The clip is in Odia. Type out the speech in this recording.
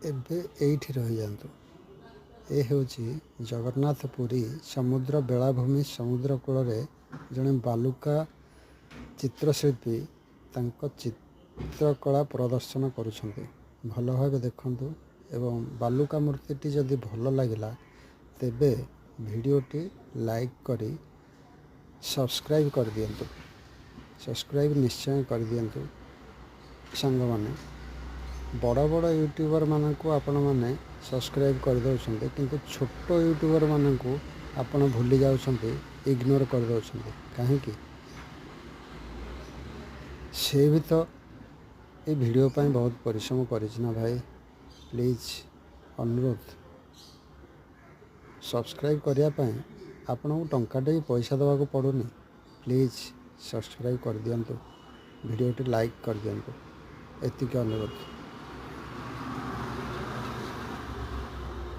ଏବେ ଏଇଠି ରହିଯାଆନ୍ତୁ। ଏ ହେଉଛି ଜଗନ୍ନାଥପୁରୀ ସମୁଦ୍ର ବେଳାଭୂମି। ସମୁଦ୍ର କୂଳରେ ଜଣେ ବାଲୁକା ଚିତ୍ରଶିଳ୍ପୀ ତାଙ୍କ ଚିତ୍ରକଳା ପ୍ରଦର୍ଶନ କରୁଛନ୍ତି। ଭଲ ଭାବେ ଦେଖନ୍ତୁ ଏବଂ ବାଲୁକା ମୂର୍ତ୍ତିଟି ଯଦି ଭଲ ଲାଗିଲା ତେବେ ଭିଡ଼ିଓଟି ଲାଇକ୍ କରି ସବସ୍କ୍ରାଇବ୍ କରିଦିଅନ୍ତୁ। ସବସ୍କ୍ରାଇବ୍ ନିଶ୍ଚୟ କରିଦିଅନ୍ତୁ ସାଙ୍ଗମାନେ। ବଡ଼ ବଡ଼ ୟୁଟ୍ୟୁବର୍ ମାନଙ୍କୁ ଆପଣମାନେ ସବସ୍କ୍ରାଇବ୍ କରିଦେଉଛନ୍ତି, କିନ୍ତୁ ଛୋଟ ୟୁଟ୍ୟୁବର୍ ମାନଙ୍କୁ ଆପଣ ଭୁଲି ଯାଉଛନ୍ତି, ଇଗ୍ନୋର କରିଦେଉଛନ୍ତି। କାହିଁକି? ସେ ବି ତ ଏ ଭିଡ଼ିଓ ପାଇଁ ବହୁତ ପରିଶ୍ରମ କରିଛି ନା ଭାଇ। ପ୍ଲିଜ୍ ଅନୁରୋଧ, ସବସ୍କ୍ରାଇବ୍ କରିବା ପାଇଁ ଆପଣଙ୍କୁ ଟଙ୍କାଟେ ବି ପଇସା ଦେବାକୁ ପଡ଼ୁନି। ପ୍ଲିଜ୍ ସବସ୍କ୍ରାଇବ୍ କରିଦିଅନ୍ତୁ, ଭିଡ଼ିଓଟି ଲାଇକ୍ କରିଦିଅନ୍ତୁ, ଏତିକି ଅନୁରୋଧ।